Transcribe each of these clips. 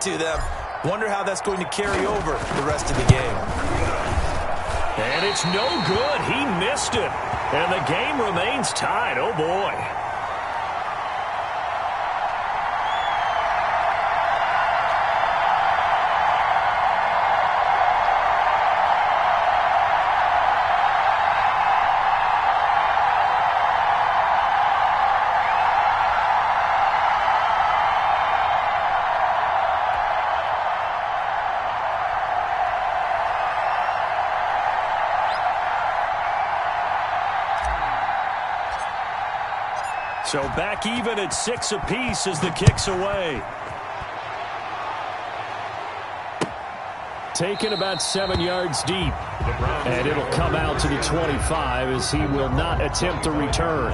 to them. Wonder how that's going to carry over the rest of the game. And it's no good. He missed it. And the game remains tied. Oh, boy. So back even at 6 apiece as the kick's away. Taken about 7 yards deep. And it'll come out to the 25 as he will not attempt to return.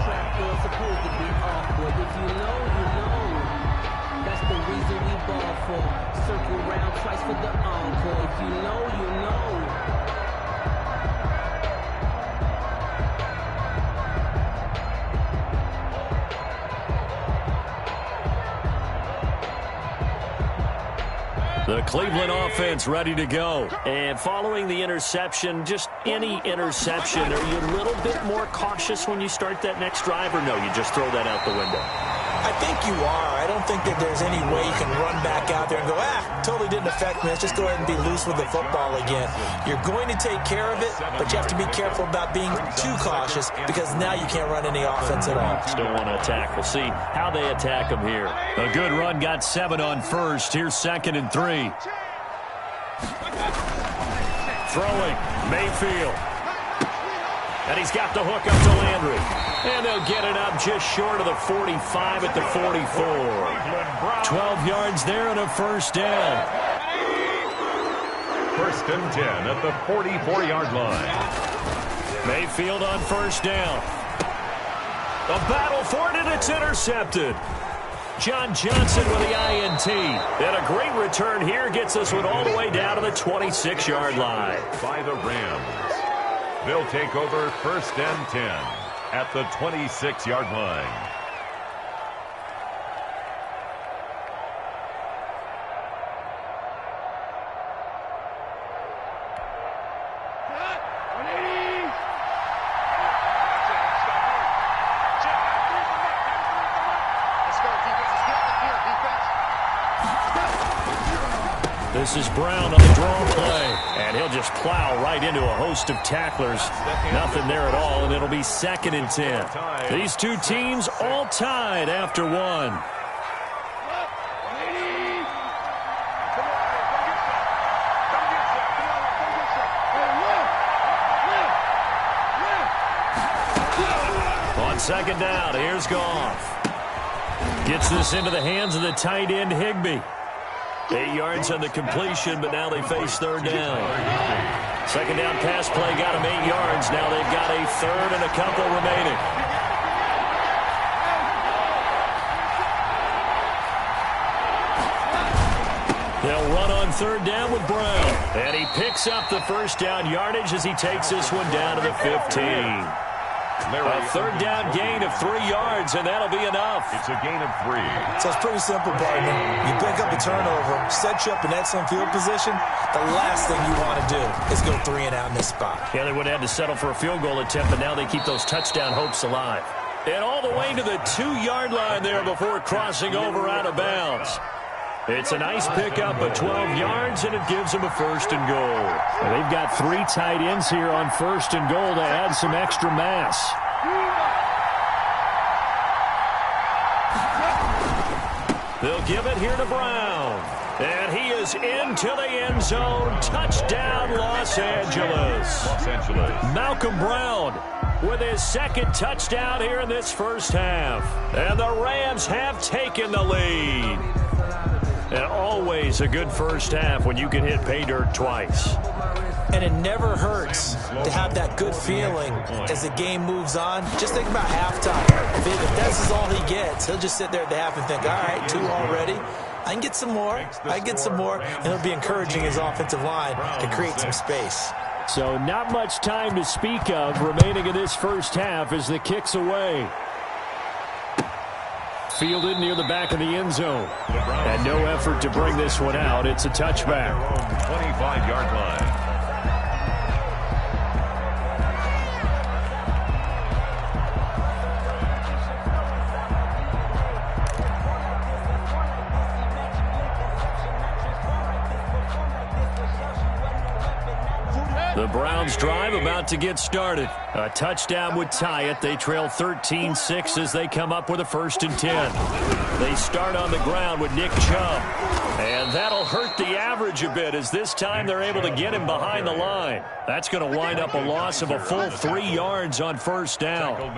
That's the reason we ball for. Circle round twice for the encore. If you know, you know. The Cleveland offense ready to go. And following the interception, just any interception, are you a little bit more cautious when you start that next drive, or no, you just throw that out the window? I think you are. I don't think that there's any way you can run back out there and go, totally didn't affect me. Let's just go ahead and be loose with the football again. You're going to take care of it, but you have to be careful about being too cautious because now you can't run any offense at all. Still want to attack. We'll see how they attack him here. A good run got 7 on first. Here's 2nd and 3. Throwing, Mayfield. And he's got the hook up to Landry. And they'll get it up just short of the 45 at the 44. 12 yards there and a first down. 1st and 10 at the 44-yard line. Mayfield on first down. A battle for it, and it's intercepted. John Johnson with the INT. And a great return here gets this one all the way down to the 26-yard line. By the Rams. They'll take over 1st and 10 at the 26-yard line. This is Brown on the draw play, and he'll just plow right into a host of tacklers. Nothing there at all, and it'll be 2nd and 10. These two teams all tied after one. On 2nd down, here's Goff. Gets this into the hands of the tight end, Higbee. 8 yards on the completion, but now they face 3rd down. 2nd down pass play got them 8 yards. Now they've got a 3rd and a couple remaining. They'll run on 3rd down with Brown. And he picks up the first down yardage as he takes this one down to the 15. A 3rd down gain of 3 yards, and that'll be enough. It's a gain of 3. So it's pretty simple, partner. You pick up a turnover, set you up in excellent field position. The last thing you want to do is go 3 and out in this spot. Yeah, they would have had to settle for a field goal attempt, but now they keep those touchdown hopes alive. And all the way to the 2-yard line there before crossing over out of bounds. It's a nice pickup of 12 yards, and it gives them a 1st and goal. Well, they've got 3 tight ends here on 1st and goal to add some extra mass. They'll give it here to Brown. And he is into the end zone. Touchdown, Los Angeles. Malcolm Brown with his 2nd touchdown here in this first half. And the Rams have taken the lead. And always a good first half when you can hit pay dirt twice. And it never hurts to have that good feeling as the game moves on. Just think about halftime. If this is all he gets, he'll just sit there at the half and think, all right, 2 already. I can get some more. I can get some more. And he'll be encouraging his offensive line to create some space. So not much time to speak of remaining in this first half as the kick's away. Fielded near the back of the end zone. And no effort to bring this one out. It's a touchback. 25-yard line. The Browns drive about to get started. A touchdown would tie it. They trail 13-6 as they come up with a 1st and 10. They start on the ground with Nick Chubb. And that'll hurt the average a bit as this time they're able to get him behind the line. That's going to wind up a loss of a full 3 yards on 1st down.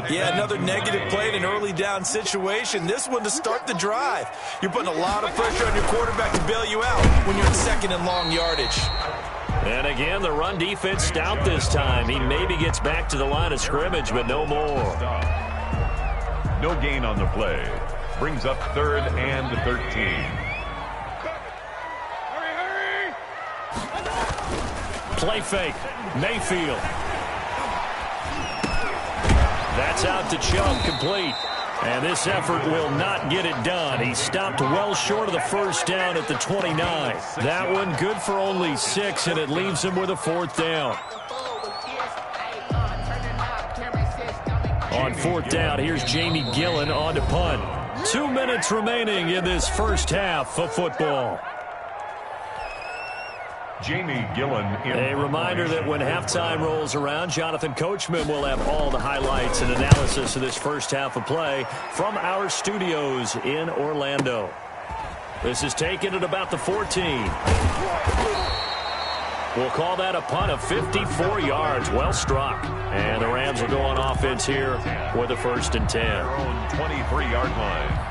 Yeah, another negative play in an early down situation. This one to start the drive. You're putting a lot of pressure on your quarterback to bail you out when you're in 2nd and long yardage. And again, the run defense stout this time. He maybe gets back to the line of scrimmage, but no more. No gain on the play. Brings up 3rd and 13. Play fake. Mayfield. That's out to Chubb, complete. And this effort will not get it done. He stopped well short of the 1st down at the 29. That one good for only 6, and it leaves him with a 4th down. On 4th down, here's Jamie Gillen on to punt. 2 minutes remaining in this first half of football. Jamie Gillen. A reminder that when halftime rolls around, Jonathan Coachman will have all the highlights and analysis of this first half of play from our studios in Orlando. This is taken at about the 14. We'll call that a punt of 54 yards. Well struck. And the Rams will go on offense here with a 1st and 10. 23-yard line.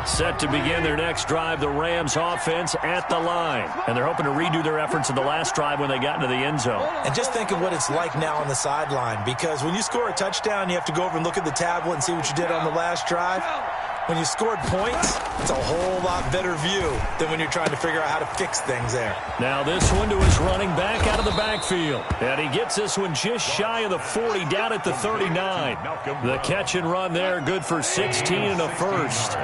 Set to begin their next drive, the Rams offense at the line. And they're hoping to redo their efforts in the last drive when they got into the end zone. And just think of what it's like now on the sideline, because when you score a touchdown, you have to go over and look at the tablet and see what you did on the last drive. When you scored points, it's a whole lot better view than when you're trying to figure out how to fix things there. Now this one to his running back out of the backfield. And he gets this one just shy of the 40, down at the 39. The catch and run there, good for 16 and a 1st.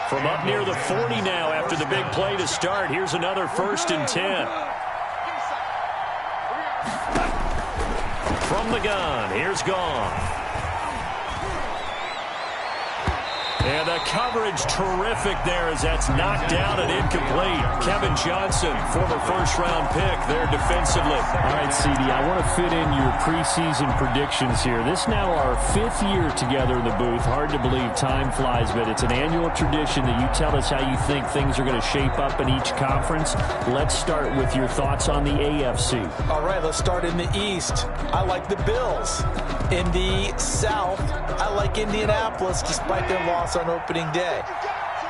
From up near the 40 now after the big play to start. Here's another 1st and 10. From the gun, here's Goff. And the coverage terrific there as that's knocked down and incomplete. Kevin Johnson, former 1st-round pick there defensively. All right, CD, I want to fit in your preseason predictions here. This now our 5th year together in the booth. Hard to believe time flies, but it's an annual tradition that you tell us how you think things are going to shape up in each conference. Let's start with your thoughts on the AFC. All right, let's start in the East. I like the Bills. In the South, I like Indianapolis despite their loss on opening day.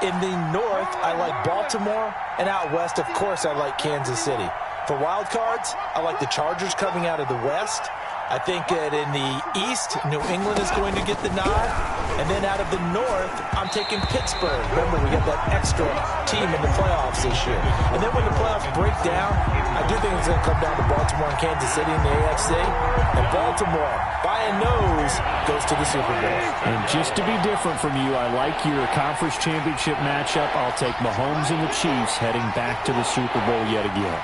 In the North, I like Baltimore, and out West, of course, I like Kansas City. For wild cards, I like the Chargers coming out of the West. I think that in the East, New England is going to get the nod. And then out of the North, I'm taking Pittsburgh. Remember, we got that extra team in the playoffs this year. And then when the playoffs break down, I do think it's going to come down to Baltimore and Kansas City in the AFC. And Baltimore, by a nose, goes to the Super Bowl. And just to be different from you, I like your conference championship matchup. I'll take Mahomes and the Chiefs heading back to the Super Bowl yet again.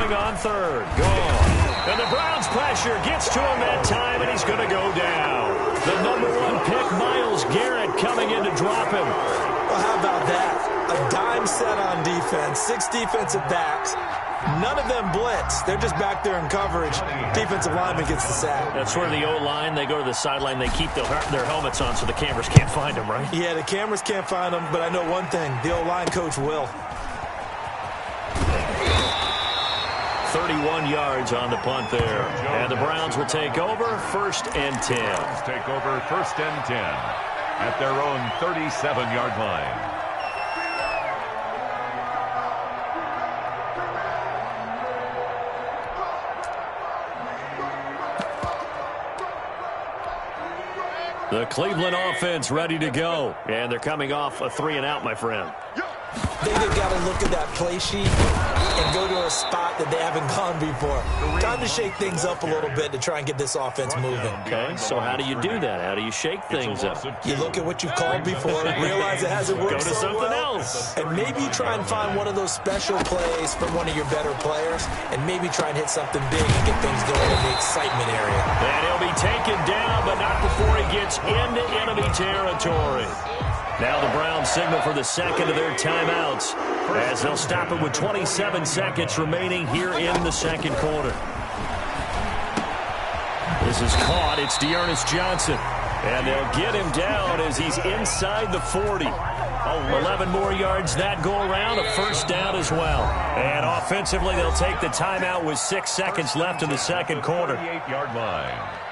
On 3rd, gone. And the Browns pressure gets to him that time, and he's going to go down. The #1 pick, Myles Garrett, coming in to drop him. Well, how about that? A dime set on defense, 6 defensive backs. None of them blitz. They're just back there in coverage. Defensive lineman gets the sack. That's where the O-line, they go to the sideline, they keep their helmets on so the cameras can't find them, right? Yeah, the cameras can't find them, but I know one thing. The O-line coach will. 31 yards on the punt there. And the Browns will take over 1st and 10. Take over 1st and 10 at their own 37-yard line. The Cleveland offense ready to go. And they're coming off a 3-and-out, my friend. I think they've got to look at that play sheet and go to a spot that they haven't gone before. Time to shake things up a little bit to try and get this offense moving. Okay, so how do you do that? How do you shake things up? You look at what you've called before, realize it hasn't worked Go to so something well, else. and maybe you try and find one of those special plays from one of your better players, and maybe try and hit something big and get things going in the excitement area. And he'll be taken down, but not before he gets into enemy territory. Now the Browns signal for the second of their timeouts as they'll stop it with 27 seconds remaining here in the second quarter. This is caught. It's Dearness Johnson. And they'll get him down as he's inside the 40. 11 more yards that go around, a first down as well. And offensively, they'll take the timeout with 6 seconds left in the second quarter. 38-yard line.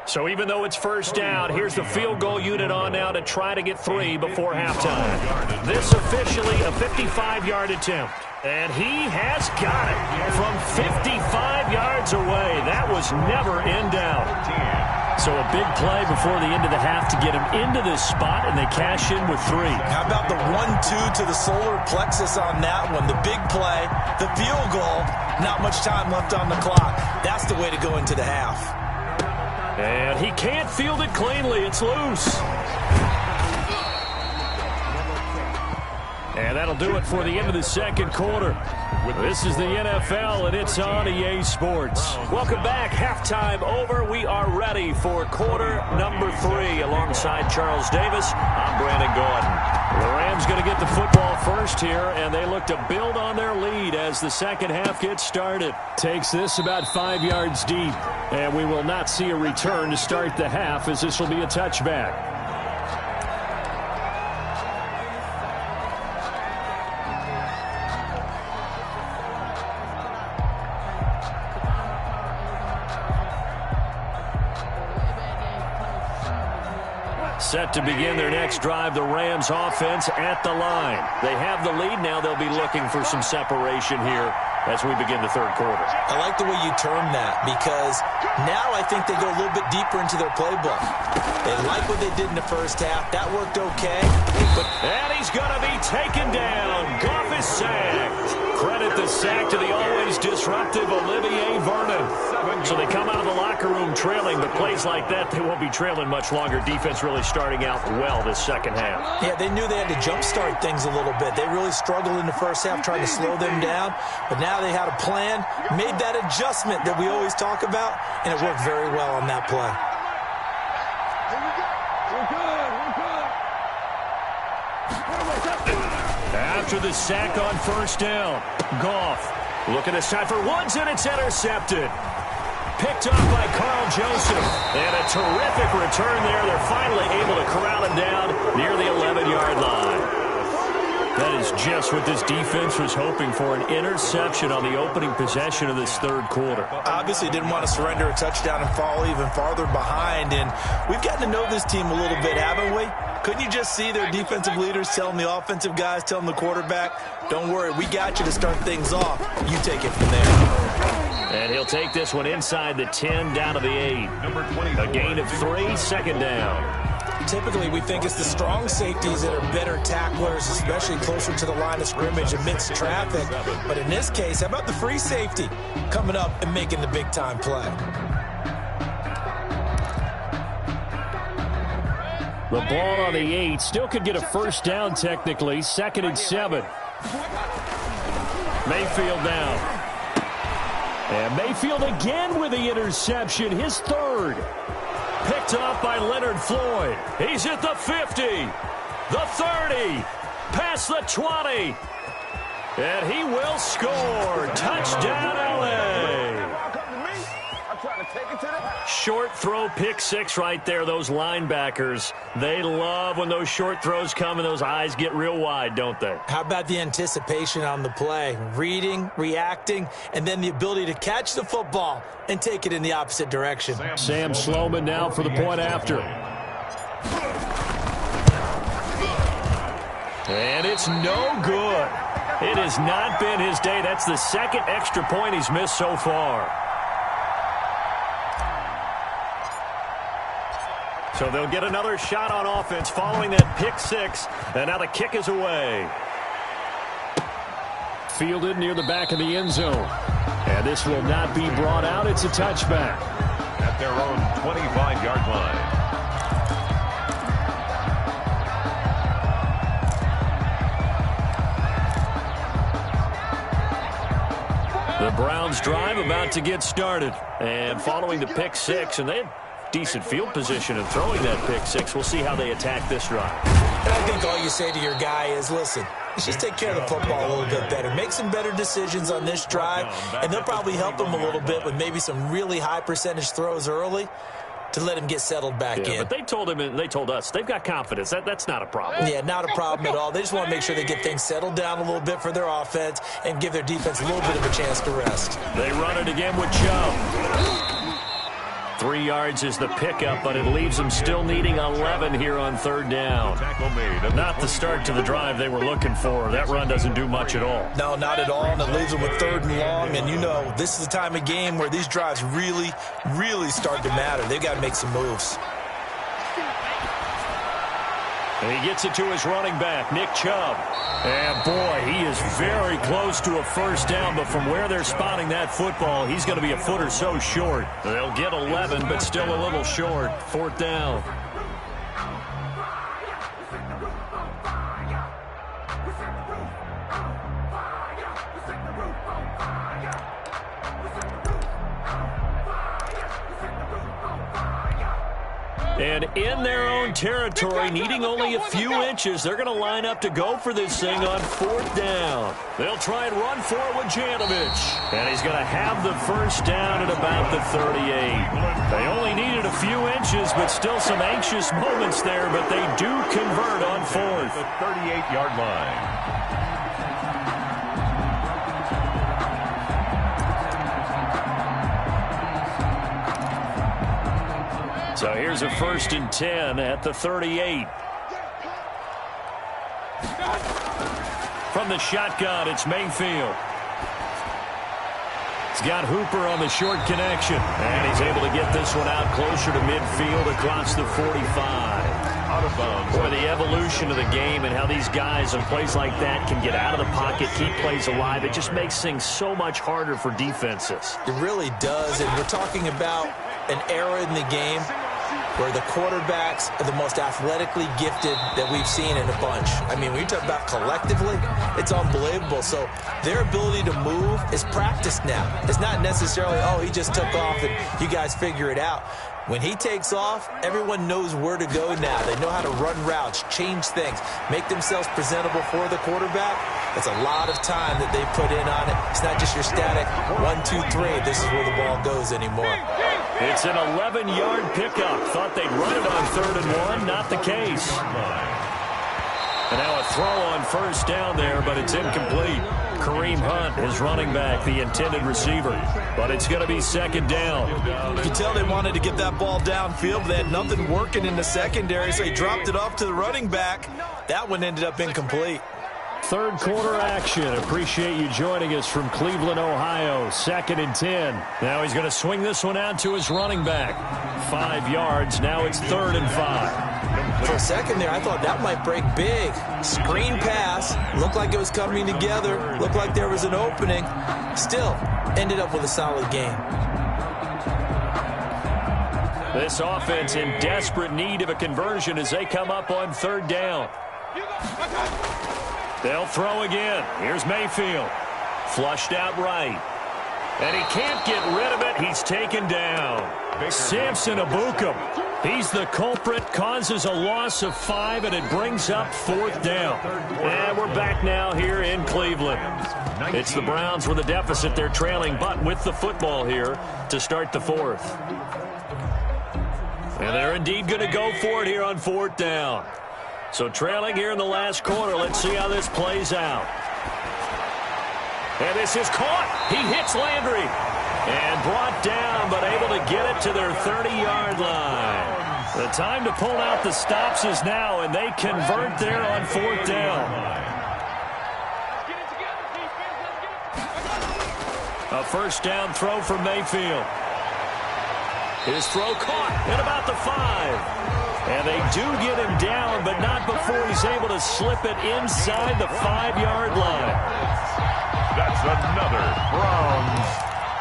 So even though it's first down, here's the field goal unit on now to try to get 3 before halftime. This officially a 55-yard attempt. And he has got it from 55 yards away. That was never in doubt. So a big play before the end of the half to get him into this spot, and they cash in with 3. How about the 1-2 to the solar plexus on that one? The big play, the field goal, not much time left on the clock. That's the way to go into the half. And he can't field it cleanly. It's loose. And that'll do it for the end of the second quarter. This is the NFL, and it's on EA Sports. Welcome back. Halftime over. We are ready for quarter number 3. Alongside Charles Davis, I'm Brandon Gordon. The Rams going to get the football first here, and they look to build on their lead as the second half gets started. Takes this about 5 yards deep, and we will not see a return to start the half as this will be a touchback. Set to begin their next drive, the Rams offense at the line. They have the lead now. They'll be looking for some separation here as we begin the third quarter. I like the way you term that, because now I think they go a little bit deeper into their playbook. They like what they did in the first half. That worked okay. And he's going to be taken down. Goff is sacked. Credit the sack to the always disruptive Olivier Vernon. So they come out of the locker room trailing, but plays like that, they won't be trailing much longer. Defense really starting out well this second half. Yeah, they knew they had to jumpstart things a little bit. They really struggled in the first half trying to slow them down, but now they had a plan, made that adjustment that we always talk about, and it worked very well on that play. After the sack on first down, Goff looking this time for Woods, and it's intercepted. Picked up by Carl Joseph. And a terrific return there. They're finally able to corral him down near the 11-yard line. That is just what this defense was hoping for, an interception on the opening possession of this third quarter. Obviously didn't want to surrender a touchdown and fall even farther behind, and we've gotten to know this team a little bit, haven't we? Couldn't you just see their defensive leaders telling the offensive guys, telling the quarterback, don't worry, we got you to start things off. You take it from there. And he'll take this one inside the 10, down to the 8. A gain of 3, second down. Typically, we think it's the strong safeties that are better tacklers, especially closer to the line of scrimmage amidst traffic. But in this case, how about the free safety coming up and making the big-time play? The ball on the 8. Still could get a first down technically. 2nd and 7. Mayfield down. And Mayfield again with the interception. His 3rd. Picked up by Leonard Floyd. He's at the 50, the 30, past the 20. And he will score. Touchdown, L.A. Short throw, pick 6 right there. Those linebackers, they love when those short throws come and those eyes get real wide, don't they? How about the anticipation on the play? Reading, reacting, and then the ability to catch the football and take it in the opposite direction. Sam Sloman now for the point after. And it's no good. It has not been his day. That's the second extra point he's missed so far. So they'll get another shot on offense following that pick six. And now the kick is away. Fielded near the back of the end zone. And this will not be brought out. It's a touchback. At their own 25-yard line. The Browns drive about to get started. And following the pick six, and they had decent field position in throwing that pick six. We'll see how they attack this drive. And I think all you say to your guy is, listen, let's just take care of the football a little bit better. Make some better decisions on this drive, and they'll probably help him a little bit with maybe some really high percentage throws early to let him get settled back in. But they told him and they told us they've got confidence. That's not a problem. Yeah, not a problem at all. They just want to make sure they get things settled down a little bit for their offense and give their defense a little bit of a chance to rest. They run it again with Chubb. 3 yards is the pickup, but it leaves them still needing 11 here on third down. Not the start to the drive they were looking for. That run doesn't do much at all. No, not at all, and it leaves them with third and long. And, you know, this is the time of game where these drives really, really start to matter. They've got to make some moves. And he gets it to his running back, Nick Chubb. And, boy, he is very close to a first down, but from where they're spotting that football, he's going to be a foot or so short. They'll get 11, but still a little short. Fourth down. And in their own territory, needing only a few inches, they're going to line up to go for this thing on fourth down. They'll try and run for it with Janovich. And he's going to have the first down at about the 38. They only needed a few inches, but still some anxious moments there, but they do convert on fourth. The 38-yard line. So here's a 1st and 10 at the 38. From the shotgun, it's Mayfield. He's got Hooper on the short connection. And he's able to get this one out closer to midfield across the 45. Out of bounds. Boy, the evolution of the game and how these guys in plays like that can get out of the pocket, keep plays alive, it just makes things so much harder for defenses. It really does, and we're talking about an era in the game where the quarterbacks are the most athletically gifted that we've seen in a bunch. I mean, when you talk about collectively, it's unbelievable. So their ability to move is practiced now. It's not necessarily, oh, he just took off and you guys figure it out. When he takes off, everyone knows where to go now. They know how to run routes, change things, make themselves presentable for the quarterback. That's a lot of time that they put in on it. It's not just your static 1, 2, 3. This is where the ball goes anymore. It's an 11-yard pickup. Thought they'd run it on 3rd and 1. Not the case. And now a throw on first down there, but it's incomplete. Kareem Hunt is running back, the intended receiver. But it's going to be 2nd down. You can tell they wanted to get that ball downfield, but they had nothing working in the secondary, so they dropped it off to the running back. That one ended up incomplete. Third quarter action. Appreciate you joining us from Cleveland, Ohio. 2nd and 10. Now he's going to swing this one out to his running back. 5 yards. Now it's 3rd and 5. For a second there, I thought that might break big. Screen pass. Looked like it was coming together. Looked like there was an opening. Still, ended up with a solid game. This offense in desperate need of a conversion as they come up on 3rd down. They'll throw again. Here's Mayfield. Flushed out right. And he can't get rid of it. He's taken down. Samson Ebukam. He's the culprit. Causes a loss of 5, and it brings up 4th down. And we're back now here in Cleveland. It's the Browns with a deficit. They're trailing, but with the football here to start the 4th. And they're indeed going to go for it here on 4th down. So trailing here in the last quarter. Let's see how this plays out. And this is caught. He hits Landry. And brought down, but able to get it to their 30-yard line. The time to pull out the stops is now, and they convert there on 4th down. A first down throw for Mayfield. His throw caught at about the 5. And they do get him down, but not before he's able to slip it inside the 5-yard line. That's another Browns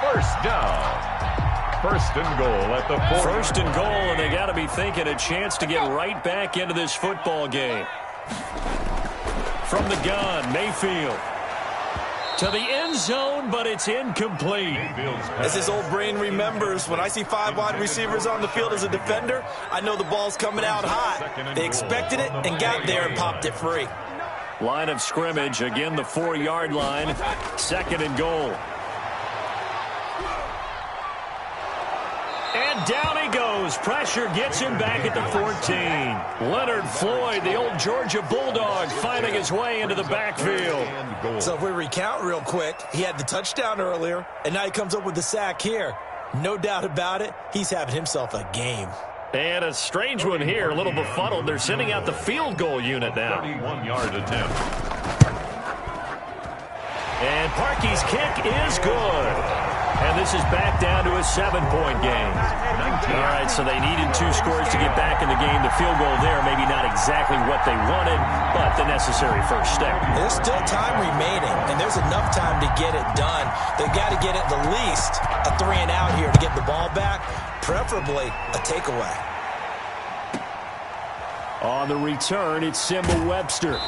first down. First and goal at the 4. First and goal, and they got to be thinking a chance to get right back into this football game. From the gun, Mayfield. To the end zone, but it's incomplete. As his old brain remembers, when I see 5 wide receivers on the field as a defender, I know the ball's coming out hot. They expected it and got there and popped it free. Line of scrimmage, again the 4-yard line. Second and goal. And down he goes. Pressure gets him back at the 14. Leonard Floyd, the old Georgia Bulldog, finding his way into the backfield. So if we recount real quick, he had the touchdown earlier, and now he comes up with the sack here. No doubt about it, he's having himself a game. And a strange one here, a little befuddled. They're sending out the field goal unit now. 31-yard attempt. And Parkey's kick is good. And this is back down to a 7-point game. All right, so they needed 2 scores to get back in the game. The field goal there, maybe not exactly what they wanted, but the necessary first step. There's still time remaining, and there's enough time to get it done. They've got to get at the least a 3-and-out here to get the ball back, preferably a takeaway. On the return, it's Simba Webster.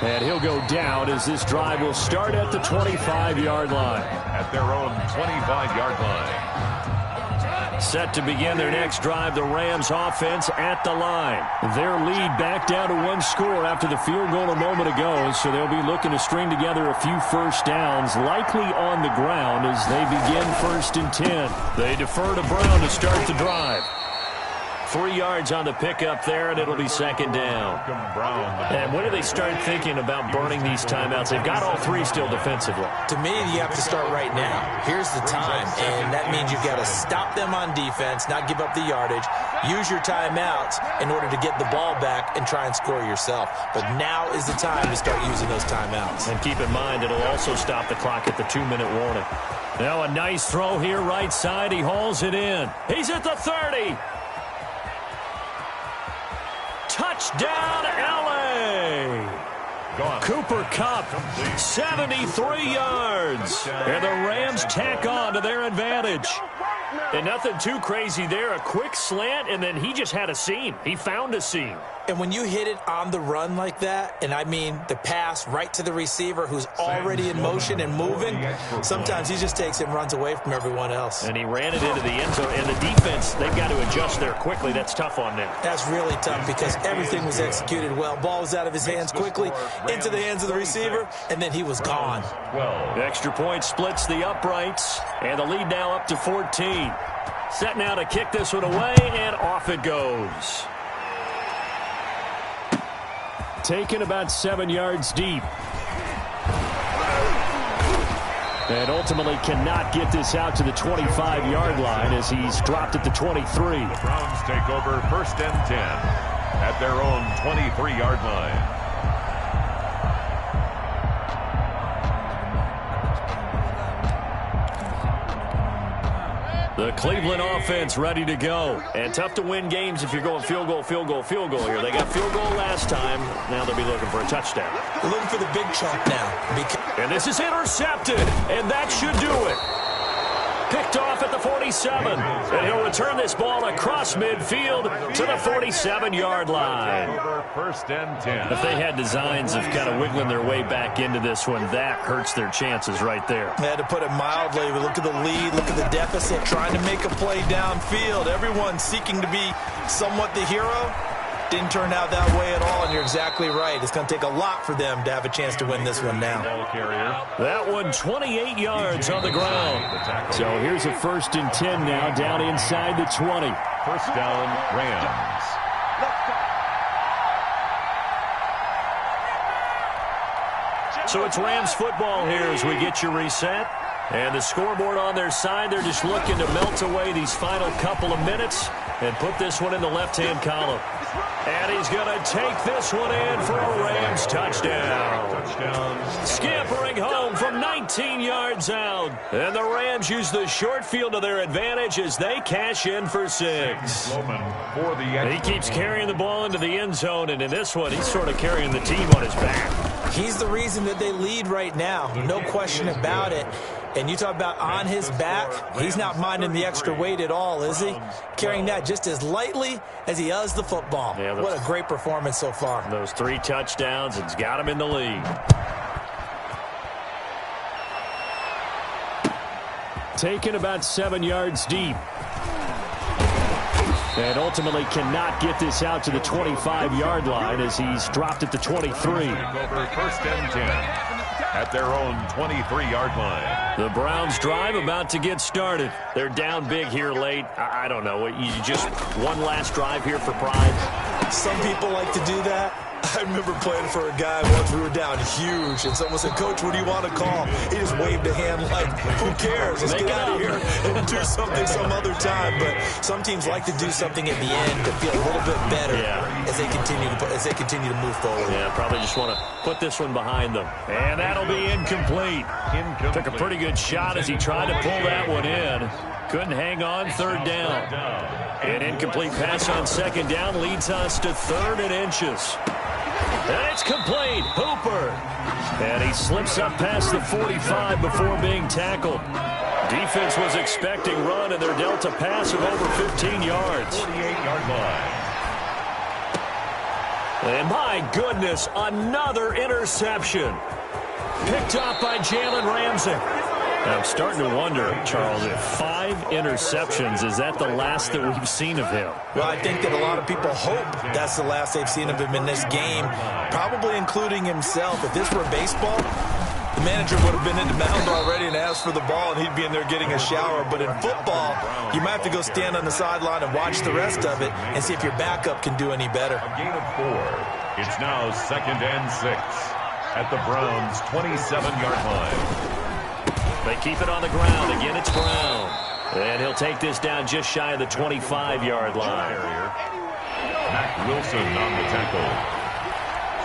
And he'll go down as this drive will start at the 25-yard line. At their own 25-yard line. Set to begin their next drive, the Rams offense at the line. Their lead back down to 1 score after the field goal a moment ago, so they'll be looking to string together a few first downs, likely on the ground as they begin 1st and 10. They defer to Brown to start the drive. 3 yards on the pickup there, and it'll be 2nd down. And when do they start thinking about burning these timeouts? They've got all 3 still defensively. To me, you have to start right now. Here's the time, and that means you've got to stop them on defense, not give up the yardage, use your timeouts in order to get the ball back and try and score yourself. But now is the time to start using those timeouts. And keep in mind, it'll also stop the clock at the 2-minute warning. Now a nice throw here right side. He hauls it in. He's at the 30. Touchdown, L.A. Cooper Kupp, 73 yards. And the Rams tack on to their advantage. And nothing too crazy there. A quick slant, and then he just had a seam. He found a seam. And when you hit it on the run like that, and I mean the pass right to the receiver who's already in motion and moving, sometimes he just takes it and runs away from everyone else. And he ran it into the end zone. And the defense, they've got to adjust there quickly. That's tough on them. That's really tough because everything was executed well. Ball was out of his hands quickly, into the hands of the receiver, and then he was gone. The extra point splits the uprights, and the lead now up to 14. Set now to kick this one away, and off it goes. Taken about 7 yards deep. And ultimately cannot get this out to the 25-yard line as he's dropped at the 23. The Browns take over 1st and 10 at their own 23-yard line. The Cleveland offense ready to go. And tough to win games if you're going field goal, field goal, field goal here. They got field goal last time. Now they'll be looking for a touchdown. They're looking for the big chunk now. And this is intercepted, and that should do it. Picked off at the 47. And he'll return this ball across midfield to the 47-yard line. 1st and 10. If they had designs of kind of wiggling their way back into this one, that hurts their chances right there. To put it mildly, we look at the lead, look at the deficit, trying to make a play downfield. Everyone seeking to be somewhat the hero. Didn't turn out that way at all, and you're exactly right. It's going to take a lot for them to have a chance to win this one now. That one 28 yards on the ground. So here's a 1st and 10 now, down inside the 20. First down, Rams. So it's Rams football here as we get you reset. And the scoreboard on their side, they're just looking to melt away these final couple of minutes and put this one in the left-hand column. And he's going to take this one in for a Rams touchdown. Scampering home from 19 yards out. And the Rams use the short field to their advantage as they cash in for 6. He keeps carrying the ball into the end zone, and in this one, he's sort of carrying the team on his back. He's the reason that they lead right now. No question about it. And you talk about on his back, he's not minding the extra weight at all, is he? Carrying that just as lightly as he does the football. Yeah, what a great performance so far. Those 3 touchdowns, it's got him in the lead. Taken about 7 yards deep. And ultimately cannot get this out to the 25-yard line as he's dropped at the 23. Over first and 10. At their own 23-yard line. The Browns drive about to get started. They're down big here late. I don't know. You just one last drive here for pride? Some people like to do that. I remember playing for a guy once. We were down huge, and someone said, "Coach, what do you want to call?" He just waved a hand like, "Who cares? Let's get out of here and do something some other time." But some teams like to do something at the end to feel a little bit better as they continue to move forward. Yeah, probably just want to put this one behind them. And that'll be incomplete. Took a pretty good shot as he tried to pull that one in. Couldn't hang on. Third down. An incomplete pass on second down leads us to 3rd and inches. And it's complete. Hooper. And he slips up past the 45 before being tackled. Defense was expecting run, and they're dealt a pass of over 15 yards. 48-yard line. And my goodness, another interception. Picked up by Jalen Ramsey. I'm starting to wonder, Charles, if 5 interceptions, is that the last that we've seen of him? Well, I think that a lot of people hope that's the last they've seen of him in this game, probably including himself. If this were baseball, the manager would have been in the mound already and asked for the ball, and he'd be in there getting a shower. But in football, you might have to go stand on the sideline and watch the rest of it and see if your backup can do any better. A gain of 4. It's now 2nd and 6 at the Browns' 27-yard line. They keep it on the ground. Again, it's Brown. And he'll take this down just shy of the 25-yard line. Mack Wilson on the tackle.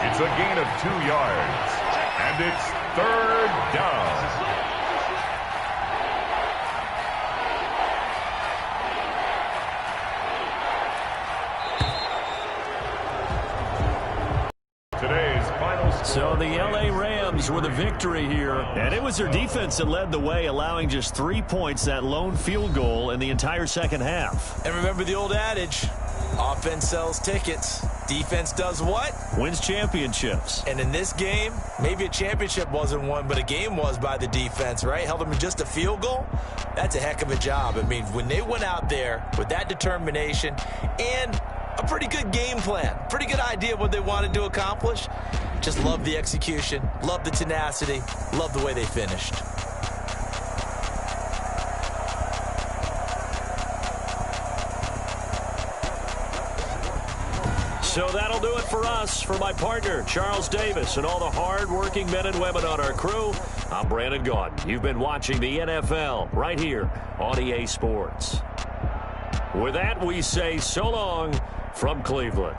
It's a gain of 2 yards. And it's 3rd down. So the L.A. Rams were the victory here, and it was their defense that led the way, allowing just 3 points, that lone field goal in the entire second half. And remember the old adage, offense sells tickets. Defense does what? Wins championships. And in this game, maybe a championship wasn't won, but a game was by the defense, right? Held them in just a field goal. That's a heck of a job. I mean, when they went out there with that determination and a pretty good game plan, pretty good idea of what they wanted to accomplish, just love the execution, love the tenacity, love the way they finished. So that'll do it for us. For my partner, Charles Davis, and all the hard-working men and women on our crew, I'm Brandon Gaudin. You've been watching the NFL right here on EA Sports. With that, we say so long from Cleveland.